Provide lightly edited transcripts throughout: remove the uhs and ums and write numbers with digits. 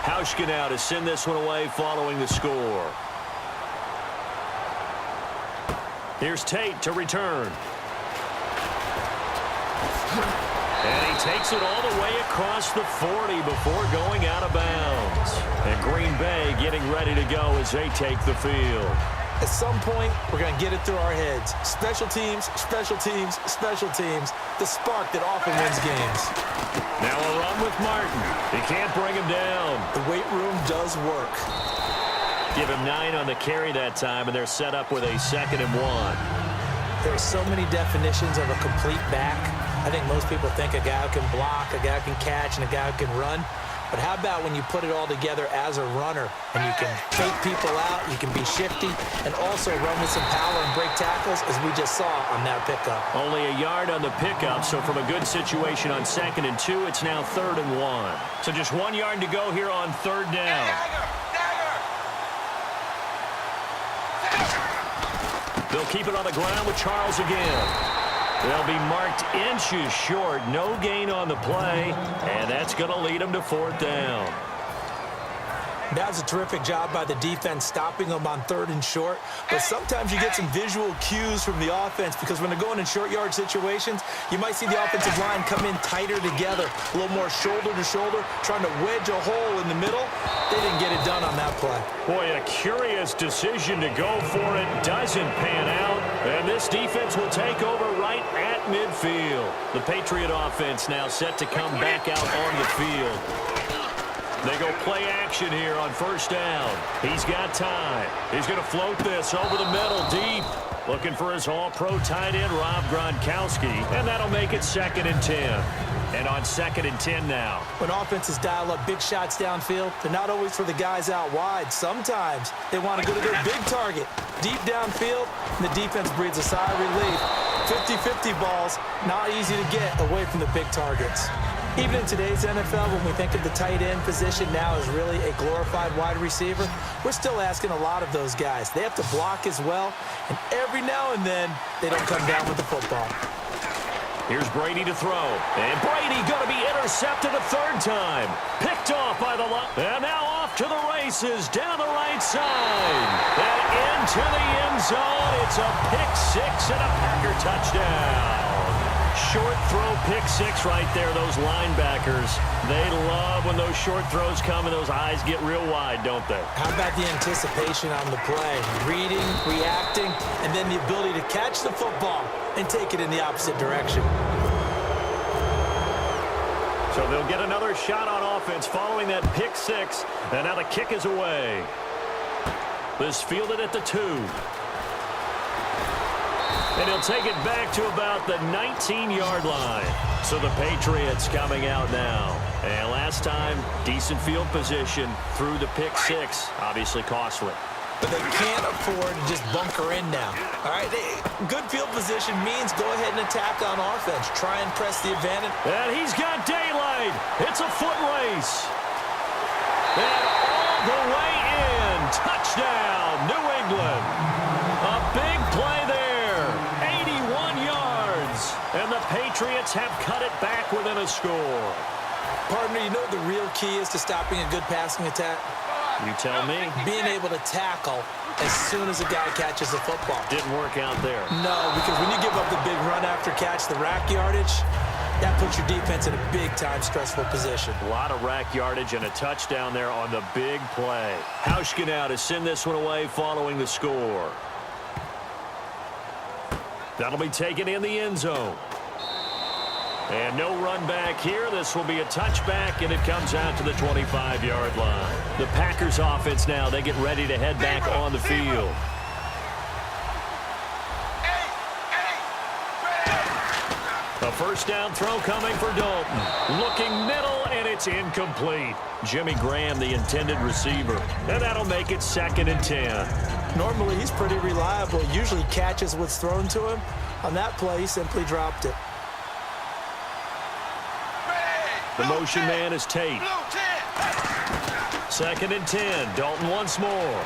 Hauschka now to send this one away following the score. Here's Tate to return. And he takes it all the way across the 40 before going out of bounds. And Green Bay getting ready to go as they take the field. At some point, we're going to get it through our heads. Special teams, special teams, special teams. The spark that often wins games. Now a run with Martin. He can't bring him down. The weight room does work. Give him 9 on the carry that time, and they're set up with a 2nd and 1. There are so many definitions of a complete back. I think most people think a guy who can block, a guy who can catch, and a guy who can run. But how about when you put it all together as a runner and you can take people out, you can be shifty, and also run with some power and break tackles, as we just saw on that pickup. Only a yard on the pickup, so from a good situation on 2nd and 2, it's now 3rd and 1. So just 1 yard to go here on 3rd down. They'll keep it on the ground with Charles again. They'll be marked inches short. No gain on the play, and that's going to lead them to 4th down. That was a terrific job by the defense stopping them on 3rd and short. But sometimes you get some visual cues from the offense because when they're going in short yard situations, you might see the offensive line come in tighter together, a little more shoulder to shoulder, trying to wedge a hole in the middle. They didn't get it done on that play. Boy, a curious decision to go for it. Doesn't pan out. And this defense will take over right at midfield. The Patriot offense now set to come back out on the field. They go play action here on 1st down. He's got time. He's going to float this over the middle deep. Looking for his all-pro tight end, Rob Gronkowski. And that'll make it 2nd and 10. And on 2nd and 10 now. When offenses dial up big shots downfield, they're not always for the guys out wide. Sometimes they want to go to their big target, deep downfield, and the defense breathes a sigh of relief. 50-50 balls, not easy to get away from the big targets. Even in today's NFL, when we think of the tight end position now as really a glorified wide receiver, we're still asking a lot of those guys. They have to block as well, and every now and then, they don't come down with the football. Here's Brady to throw. And Brady going to be intercepted a 3rd time. Picked off by the line. And now off to the races down the right side. And into the end zone. It's a pick-6 and a Packer touchdown. Short throw pick-6 right there. Those linebackers, they love when those short throws come and those eyes get real wide, don't they? How about the anticipation on the play? Reading, reacting, and then the ability to catch the football and take it in the opposite direction. So they'll get another shot on offense following that pick-6, and now the kick is away. This fielded at the 2. And he'll take it back to about the 19-yard line. So the Patriots coming out now. And last time, decent field position through the pick-6. Obviously costly. But they can't afford to just bunker in now. All right, good field position means go ahead and attack on offense. Try and press the advantage. And he's got daylight. It's a foot race. And all the way in. Touchdown, New England. A big play there. 81 yards. And the Patriots have cut it back within a score. Partner, you know what the real key is to stopping a good passing attack? You tell me. Being able to tackle as soon as a guy catches the football. Didn't work out there. No, because when you give up the big run after catch, the rack yardage, that puts your defense in a big-time stressful position. A lot of rack yardage and a touchdown there on the big play. Hauschka now to send this one away following the score. That'll be taken in the end zone. And no run back here. This will be a touchback, and it comes out to the 25-yard line. The Packers offense now, they get ready to head back on the field. A 1st down throw coming for Dalton. Looking middle, and it's incomplete. Jimmy Graham, the intended receiver. And that'll make it 2nd and 10. Normally, he's pretty reliable. Usually catches what's thrown to him. On that play, he simply dropped it. The motion man is Tate. 2nd and 10. Dalton once more.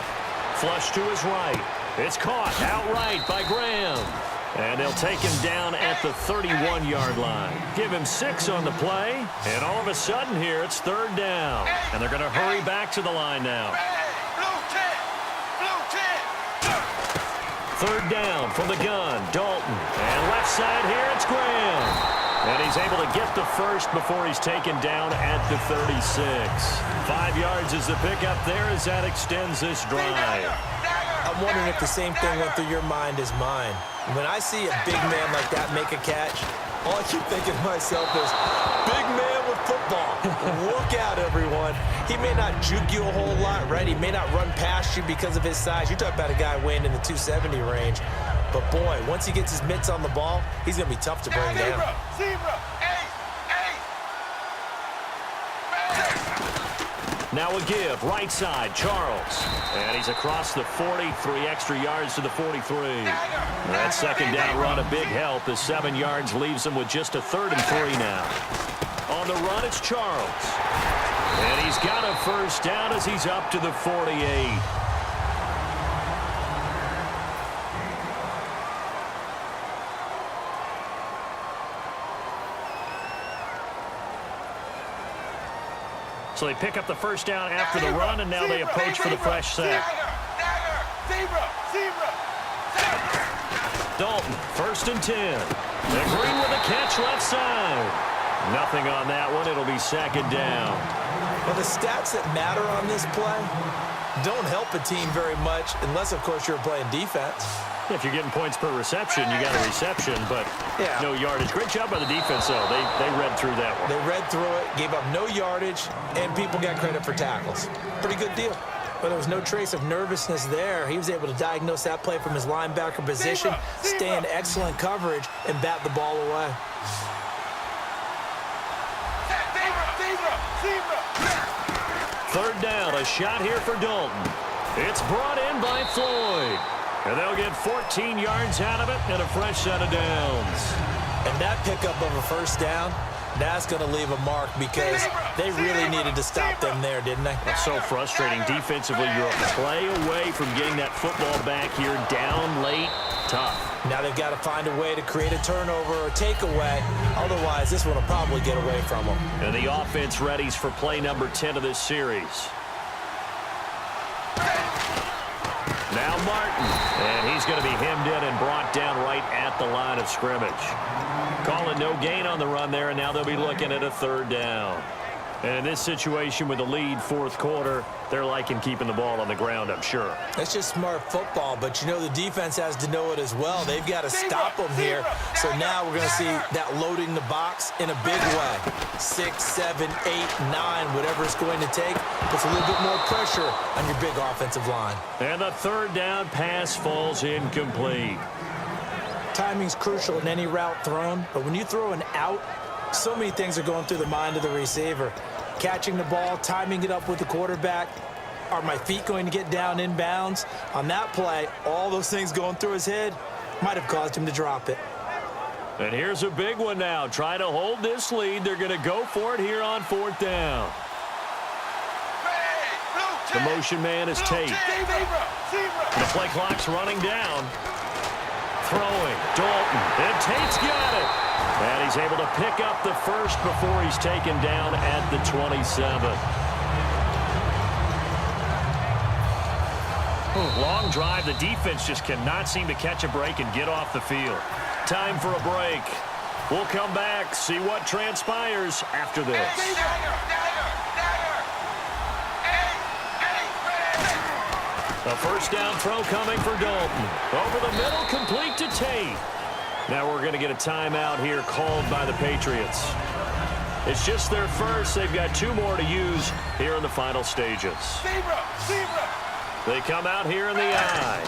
Flush to his right. It's caught outright by Graham. And they'll take him down at the 31-yard line. Give him 6 on the play, and all of a sudden here it's 3rd down. And they're going to hurry back to the line now. 3rd down from the gun, Dalton. And left side here, it's Graham. And he's able to get the first before he's taken down at the 36. 5 yards is the pickup there as that extends this drive. I'm wondering if the same thing went through your mind as mine. When I see a big man like that make a catch, all I keep thinking to myself is, big man with football. Look out, everyone. He may not juke you a whole lot, right? He may not run past you because of his size. You're talking about a guy weighing in the 270 range. But, boy, once he gets his mitts on the ball, he's going to be tough to bring down. Now a give, right side, Charles. And he's across the 40, 3 extra yards to the 43. That 2nd down run, a big help as 7 yards leaves him with just a 3rd and 3 now. On the run, it's Charles. And he's got a 1st down as he's up to the 48. So they pick up the 1st down after the run, and now they approach for the fresh set. Dalton, 1st and 10. And Green with a catch left side. Nothing on that one. It'll be 2nd down. Well, the stats that matter on this play don't help a team very much unless, of course, you're playing defense. If you're getting points per reception, you got a reception, but no yardage. Great job by the defense, though. They read through that one. They read through it, gave up no yardage, and people got credit for tackles. Pretty good deal. But there was no trace of nervousness there. He was able to diagnose that play from his linebacker position, stay in excellent coverage, and bat the ball away. Third down, a shot here for Dalton. It's brought in by Floyd. And they'll get 14 yards out of it and a fresh set of downs. And that pickup of a 1st down, that's going to leave a mark because they really needed to stop them there, didn't they? It's so frustrating. Defensively, you're a play away from getting that football back here down late. Tough. Now they've got to find a way to create a turnover or takeaway. Otherwise, this one will probably get away from them. And the offense readies for play number 10 of this series. Now Martin, and he's going to be hemmed in and brought down right at the line of scrimmage. Calling no gain on the run there, and now they'll be looking at a 3rd down. And in this situation with the lead 4th quarter, they're liking keeping the ball on the ground, I'm sure. It's just smart football, but you know the defense has to know it as well. They've got to stop them here. So now we're going to see that loading the box in a big way. 6, 7, 8, 9, whatever it's going to take, puts a little bit more pressure on your big offensive line. And the 3rd down pass falls incomplete. Timing's crucial in any route thrown, but when you throw an out, so many things are going through the mind of the receiver. Catching the ball, timing it up with the quarterback. Are my feet going to get down inbounds? On that play, all those things going through his head might have caused him to drop it. And here's a big one now. Try to hold this lead. They're going to go for it here on 4th down. The motion man is Tate. The play clock's running down. Throwing, Dalton, and Tate's got it. And he's able to pick up the first before he's taken down at the 27. Long drive. The defense just cannot seem to catch a break and get off the field. Time for a break. We'll come back, see what transpires after this. A 1st down throw coming for Dalton. Over the middle, complete to Tate. Now we're going to get a timeout here called by the Patriots. It's just their first. They've got 2 more to use here in the final stages. They come out here in the eye.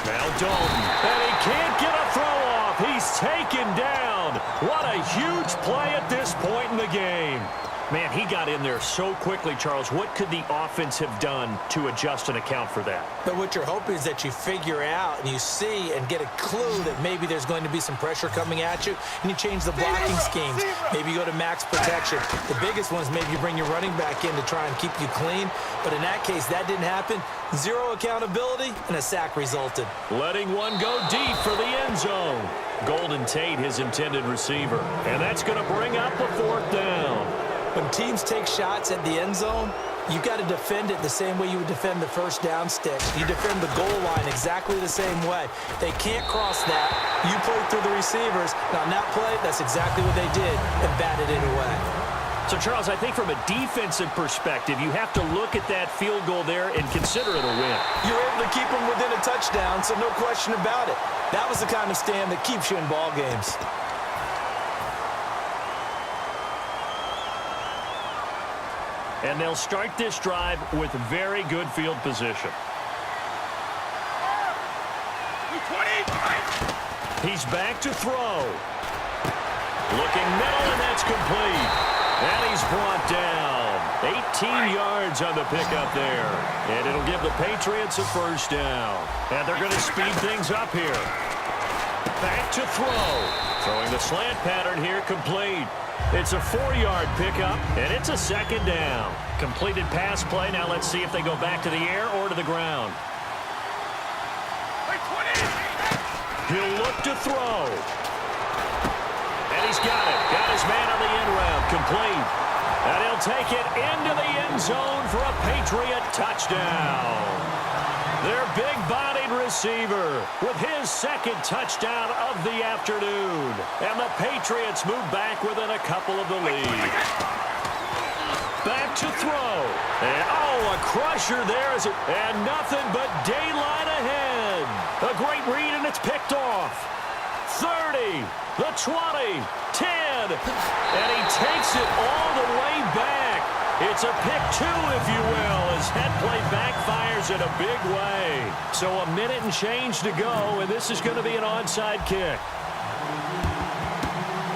Now Dalton. And he can't get a throw off. He's taken down. What a huge play at this point in the game. Man, he got in there so quickly, Charles. What could the offense have done to adjust and account for that? But what you're hoping is that you figure out and you see and get a clue that maybe there's going to be some pressure coming at you, and you change the blocking schemes. Maybe you go to max protection. The biggest one is maybe you bring your running back in to try and keep you clean. But in that case, that didn't happen. Zero accountability, and a sack resulted. Letting one go deep for the end zone. Golden Tate, his intended receiver. And that's going to bring up a 4th down. When teams take shots at the end zone, you've got to defend it the same way you would defend the first down stick. You defend the goal line exactly the same way. They can't cross that. You play through the receivers. Now, on that play, that's exactly what they did and batted it away. So, Charles, I think from a defensive perspective, you have to look at that field goal there and consider it a win. You're able to keep them within a touchdown, so no question about it. That was the kind of stand that keeps you in ball games. And they'll start this drive with very good field position. He's back to throw. Looking middle, and that's complete. And he's brought down. 18 yards on the pickup there. And it'll give the Patriots a 1st down. And they're going to speed things up here. Back to throw. Throwing the slant pattern here, complete. It's a 4-yard pickup, and it's a 2nd down. Completed pass play. Now let's see if they go back to the air or to the ground. He'll look to throw. And he's got it. Got his man on the end route. Complete. And he'll take it into the end zone for a Patriot touchdown. Their big-bodied receiver with his 2nd touchdown of the afternoon. And the Patriots move back within a couple of the lead. Back to throw. And, a crusher there. And nothing but daylight ahead. A great read, and it's picked off. 30, the 20, 10. And he takes it all the way back. It's a pick 2, if you will, as that play backfires in a big way. So a minute and change to go, and this is going to be an onside kick.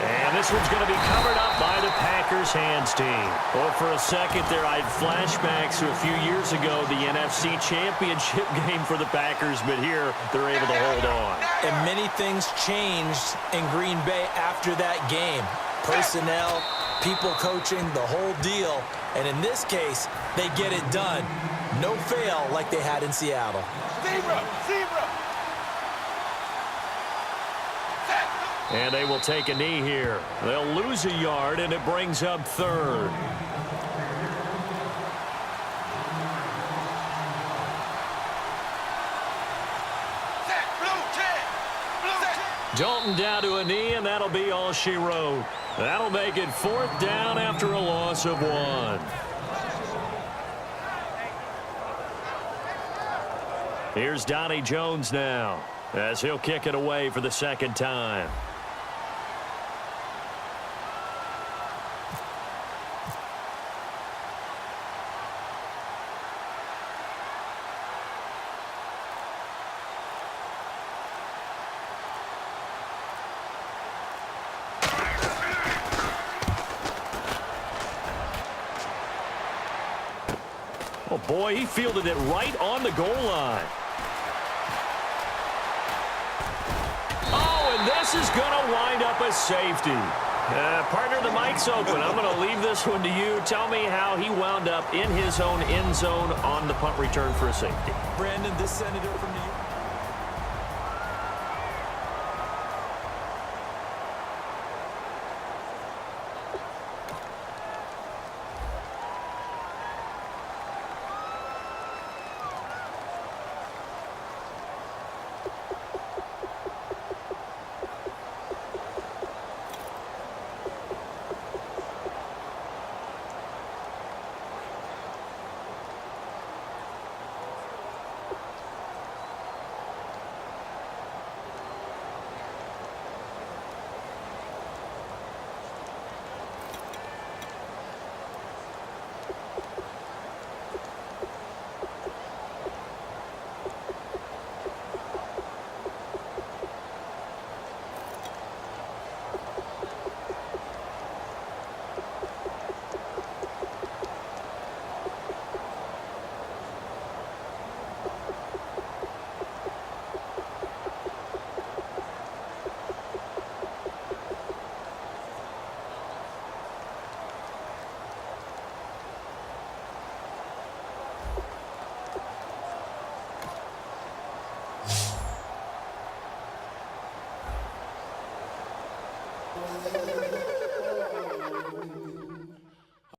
And this one's going to be covered up by the Packers hands team. Well, for a second there, I had flashbacks to a few years ago, the NFC Championship game for the Packers, but here they're able to hold on. And many things changed in Green Bay after that game. Personnel, people coaching, the whole deal. And in this case, they get it done. No fail like they had in Seattle. Zebra. And they will take a knee here. They'll lose a yard, and it brings up 3rd. Dalton down to a knee, and that'll be all she wrote. That'll make it 4th down after a loss of 1. Here's Donnie Jones now, as he'll kick it away for the 2nd time. Oh, boy, he fielded it right on the goal line. Oh, and this is going to wind up a safety. Partner, the mic's open. I'm going to leave this one to you. Tell me how he wound up in his own end zone on the punt return for a safety. Brandon, this senator from New York.